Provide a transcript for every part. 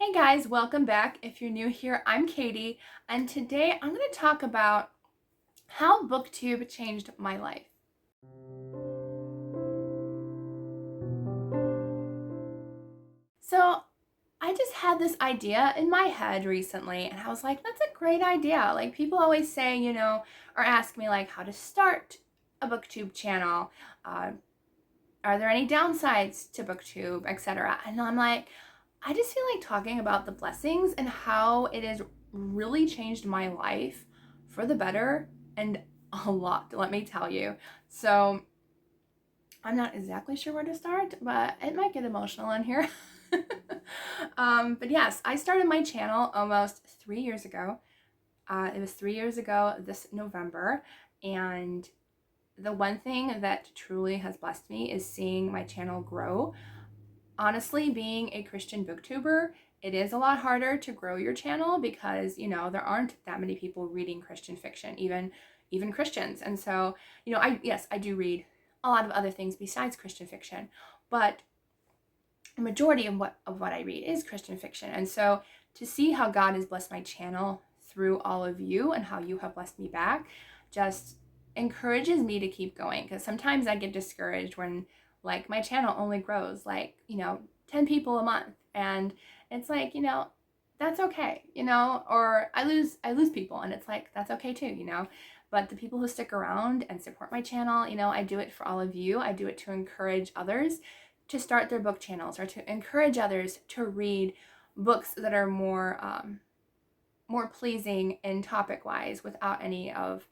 Hey guys, welcome back. If you're new here, I'm Katie, and today I'm going to talk about how Booktube changed my life. So, I just had this idea in my head recently, and I was like, that's a great idea. Like, people always say, or ask me, like, how to start a Booktube channel. Uh, are there any downsides to Booktube, etc.? And I'm like, I just feel like talking about the blessings and how it has really changed my life for the better and a lot, let me tell you. So I'm not exactly sure where to start, but it might get emotional in here. But yes, I started my channel almost 3 years ago. It was 3 years ago this November, and the one thing that truly has blessed me is seeing my channel grow. Honestly, being a Christian booktuber, it is a lot harder to grow your channel because, there aren't that many people reading Christian fiction, even Christians. And so, I do read a lot of other things besides Christian fiction, but the majority of what I read is Christian fiction. And so to see how God has blessed my channel through all of you and how you have blessed me back just encourages me to keep going, because sometimes I get discouraged when like my channel only grows like 10 people a month, and it's like that's okay, or I lose people, and it's like that's okay too. But the people who stick around and support my channel, I do it for all of you. I do it to encourage others to start their book channels, or to encourage others to read books that are more pleasing in topic wise, without any of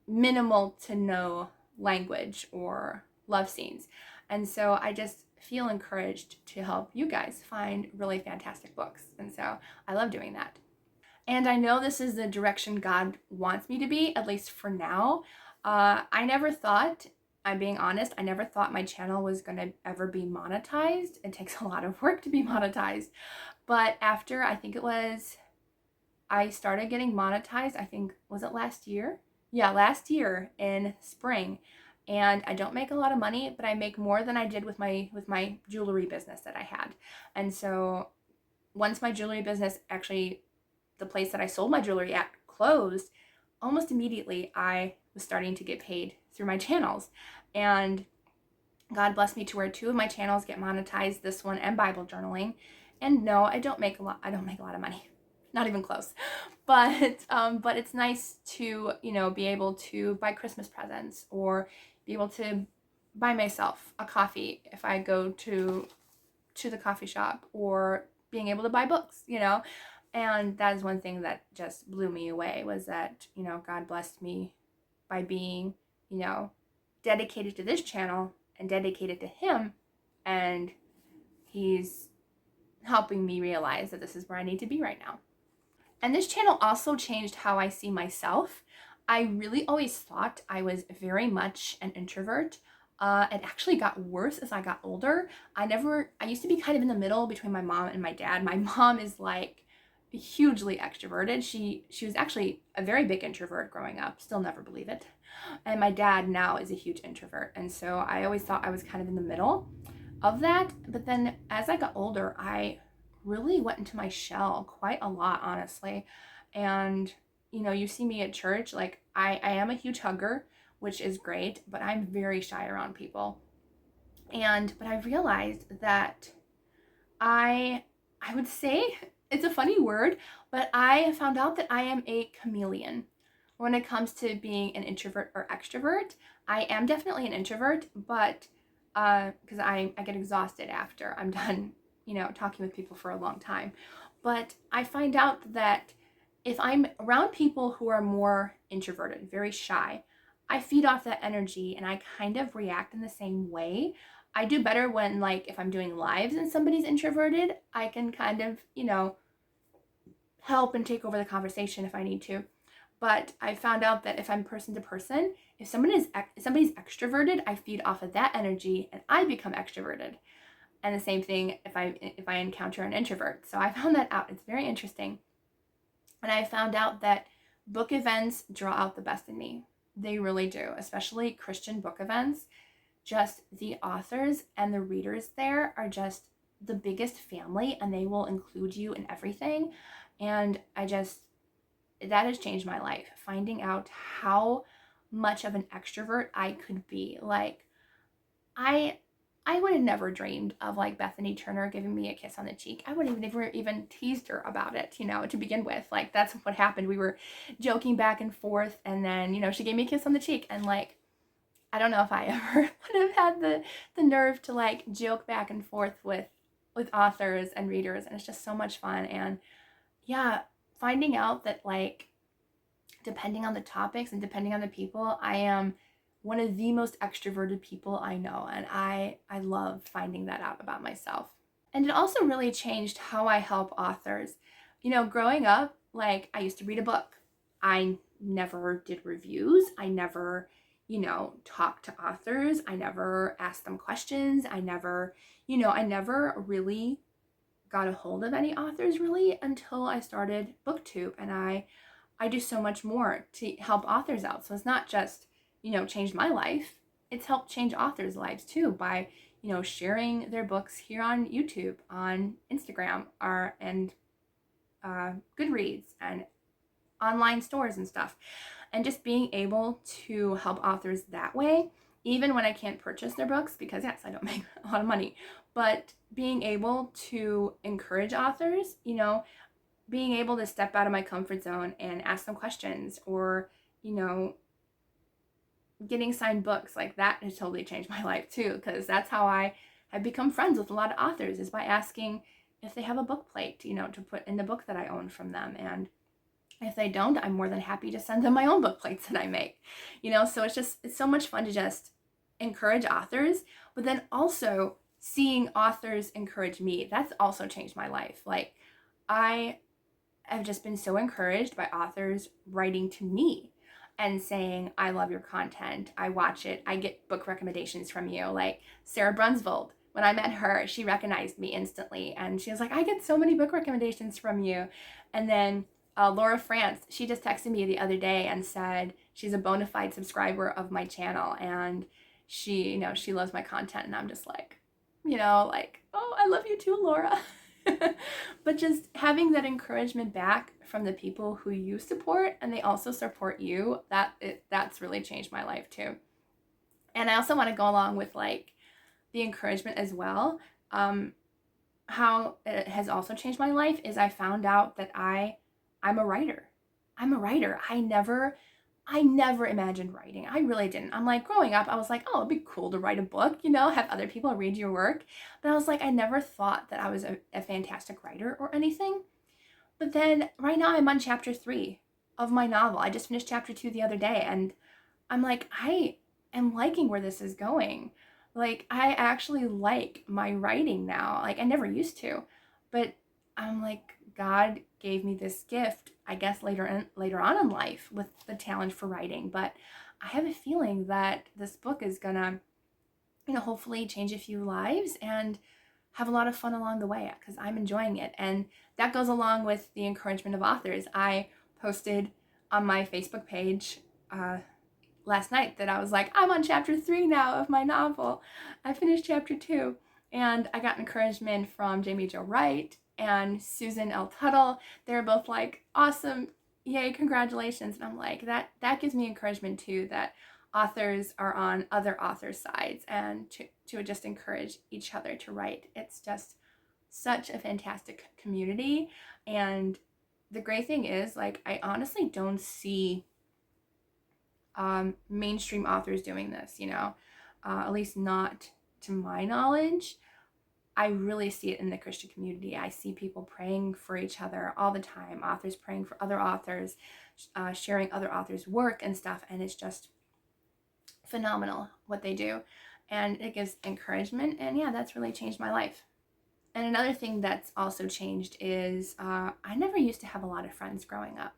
minimal to no language or love scenes. And so I just feel encouraged to help you guys find really fantastic books, and so I love doing that. And I know this is the direction God wants me to be, at least for now. I never thought, I'm being honest, I never thought my channel was going to ever be monetized. It takes a lot of work to be monetized. But after, I started getting monetized, I think, was it last year? Yeah, last year in spring. And I don't make a lot of money, but I make more than I did with my jewelry business that I had. And so once my jewelry business, actually the place that I sold my jewelry at, closed, almost immediately I was starting to get paid through my channels. And God blessed me to where two of my channels get monetized, this one and Bible journaling. And no, I don't make a lot of money. Not even close. But it's nice to, be able to buy Christmas presents, or be able to buy myself a coffee if I go to the coffee shop, or being able to buy books. And that is one thing that just blew me away, was that, God blessed me by being, dedicated to this channel and dedicated to Him. And He's helping me realize that this is where I need to be right now. And this channel also changed how I see myself. I really always thought I was very much an introvert. It actually got worse as I got older. I used to be kind of in the middle between my mom and my dad. My mom is like hugely extroverted. She was actually a very big introvert growing up, still never believe it. And my dad now is a huge introvert. And so I always thought I was kind of in the middle of that. But then as I got older, I really went into my shell quite a lot, honestly. And you see me at church, like I am a huge hugger, which is great, but I'm very shy around people. But I realized that I would say, it's a funny word, but I found out that I am a chameleon when it comes to being an introvert or extrovert. I am definitely an introvert, but because I get exhausted after I'm done, talking with people for a long time. But I find out that if I'm around people who are more introverted, very shy, I feed off that energy and I kind of react in the same way. I do better when, like, if I'm doing lives and somebody's introverted, I can kind of, help and take over the conversation if I need to. But I found out that if I'm person to person, if somebody's extroverted, I feed off of that energy and I become extroverted. And the same thing if I encounter an introvert. So I found that out. It's very interesting. And I found out that book events draw out the best in me. They really do, especially Christian book events. Just the authors and the readers there are just the biggest family, and they will include you in everything. And that has changed my life, finding out how much of an extrovert I could be. Like, I would have never dreamed of like Bethany Turner giving me a kiss on the cheek. I would have never even teased her about it, to begin with. Like, that's what happened. We were joking back and forth, and then, she gave me a kiss on the cheek, and like, I don't know if I ever would have had the nerve to like joke back and forth with authors and readers, and it's just so much fun. And yeah, finding out that like, depending on the topics and depending on the people, I am one of the most extroverted people I know, and I love finding that out about myself. And it also really changed how I help authors. Growing up, like, I used to read a book. I never did reviews. I never, talked to authors. I never asked them questions. I never really got a hold of any authors really until I started Booktube, and I do so much more to help authors out. So it's not just, changed my life. It's helped change authors' lives too by, sharing their books here on YouTube, on Instagram, and Goodreads and online stores and stuff. And just being able to help authors that way, even when I can't purchase their books, because yes, I don't make a lot of money, but being able to encourage authors, being able to step out of my comfort zone and ask them questions, or, getting signed books, like that has totally changed my life too, because that's how I have become friends with a lot of authors, is by asking if they have a book plate, to put in the book that I own from them. And if they don't, I'm more than happy to send them my own book plates that I make, so it's so much fun to just encourage authors, but then also seeing authors encourage me. That's also changed my life. Like, I have just been so encouraged by authors writing to me and saying, I love your content, I watch it, I get book recommendations from you. Like Sarah Brunsvold, when I met her, she recognized me instantly, and she was like, I get so many book recommendations from you. And then Laura France, she just texted me the other day and said she's a bona fide subscriber of my channel, and she loves my content. And I'm just like, oh, I love you too, Laura. But just having that encouragement back from the people who you support, and they also support you, that's really changed my life too. And I also want to go along with like the encouragement as well. How it has also changed my life is I found out that I'm a writer. I never imagined writing. I really didn't. I'm like, growing up, I was like, oh, it'd be cool to write a book, have other people read your work. But I was like, I never thought that I was a fantastic writer or anything. But then right now I'm on chapter 3 of my novel. I just finished chapter 2 the other day, and I'm like, I am liking where this is going. Like, I actually like my writing now. Like, I never used to. But I'm like, God gave me this gift, I guess later on in life, with the talent for writing. But I have a feeling that this book is gonna, hopefully change a few lives and have a lot of fun along the way, because I'm enjoying it. And that goes along with the encouragement of authors. I posted on my Facebook page last night that I was like, I'm on chapter 3 now of my novel. I finished chapter 2, and I got encouragement from Jamie Jo Wright and Susan L. Tuttle. They're both like, awesome, yay, congratulations. And I'm like, that gives me encouragement too, that authors are on other authors' sides, and to just encourage each other to write. It's just such a fantastic community. And the great thing is, like, I honestly don't see mainstream authors doing this, at least not to my knowledge. I really see it in the Christian community. I see people praying for each other all the time, authors praying for other authors, sharing other authors' work and stuff, and it's just phenomenal what they do, and it gives encouragement. And yeah, that's really changed my life. And another thing that's also changed is I never used to have a lot of friends growing up.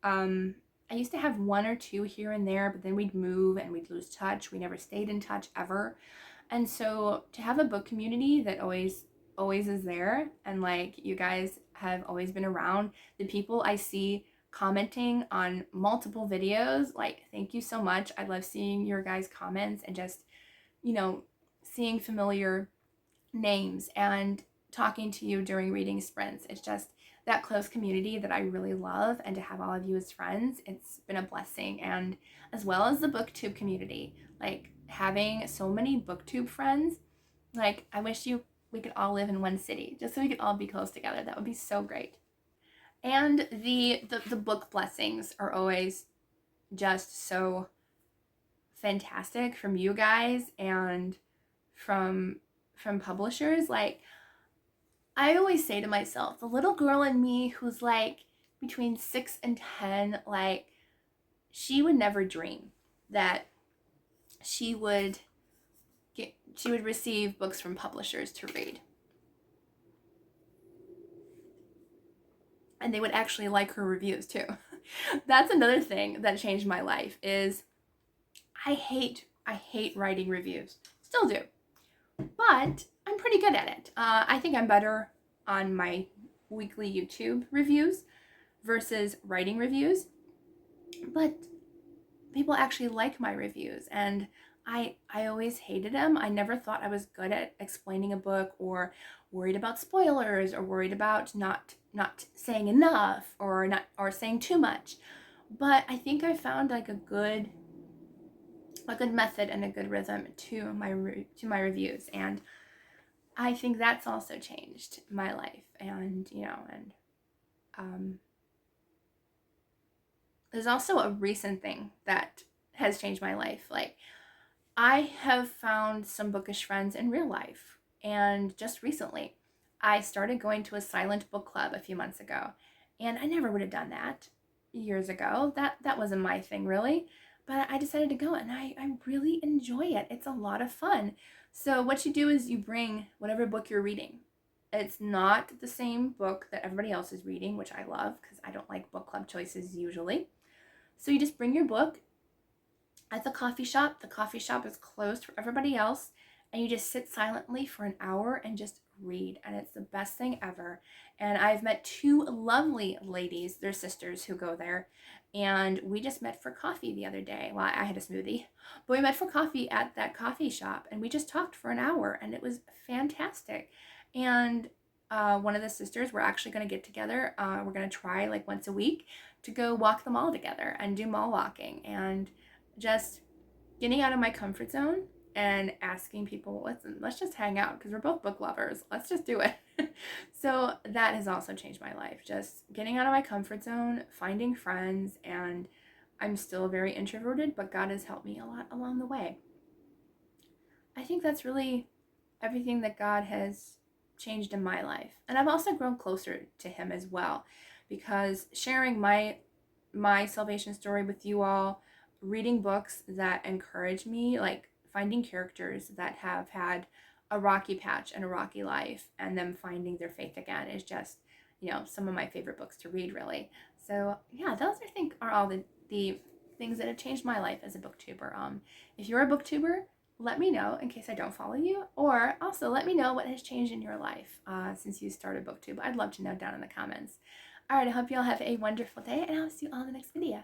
I used to have one or two here and there, but then we'd move and we'd lose touch. We never stayed in touch ever. And so to have a book community that always is there, and like, you guys have always been around, the people I see commenting on multiple videos, like, thank you so much. I love seeing your guys' comments and just, seeing familiar names. And talking to you during reading sprints. It's just that close community that I really love, and to have all of you as friends, it's been a blessing. And as well as the Booktube community, like having so many Booktube friends, like I wish we could all live in one city just so we could all be close together. That would be so great. And the book blessings are always just so fantastic from you guys and from publishers. Like, I always say to myself, the little girl in me who's like between 6 and 10, like, she would never dream that she would receive books from publishers to read, and they would actually like her reviews too. That's another thing that changed my life. Is I hate writing reviews. Still do, but I'm pretty good at it. I think I'm better on my weekly YouTube reviews versus writing reviews, but people actually like my reviews, and I always hated them. I never thought I was good at explaining a book, or worried about spoilers, or worried about not saying enough, or saying too much. But I think I found like a good method and a good rhythm to my reviews, and I think that's also changed my life. And there's also a recent thing that has changed my life. Like, I have found some bookish friends in real life, and just recently I started going to a silent book club a few months ago, and I never would have done that years ago. That wasn't my thing, really, but I decided to go, and I really enjoy it. It's a lot of fun. So what you do is you bring whatever book you're reading. It's not the same book that everybody else is reading, which I love because I don't like book club choices usually. So you just bring your book at the coffee shop. The coffee shop is closed for everybody else, and you just sit silently for an hour and just read, and it's the best thing ever. And I've met two lovely ladies, they're sisters, who go there, and we just met for coffee the other day. Well, I had a smoothie, but we met for coffee at that coffee shop, and we just talked for an hour, and it was fantastic. And one of the sisters, we're actually going to get together. We're going to try like once a week to go walk the mall together and do mall walking, and just getting out of my comfort zone and asking people, let's just hang out because we're both book lovers. Let's just do it. So that has also changed my life. Just getting out of my comfort zone, finding friends, and I'm still very introverted, but God has helped me a lot along the way. I think that's really everything that God has changed in my life. And I've also grown closer to Him as well, because sharing my salvation story with you all, reading books that encourage me, like finding characters that have had a rocky patch and a rocky life, and them finding their faith again, is just, some of my favorite books to read, really. So yeah, those I think are all the things that have changed my life as a booktuber. If you're a booktuber, let me know in case I don't follow you, or also let me know what has changed in your life since you started Booktube. I'd love to know down in the comments. All right, I hope you all have a wonderful day, and I'll see you all in the next video.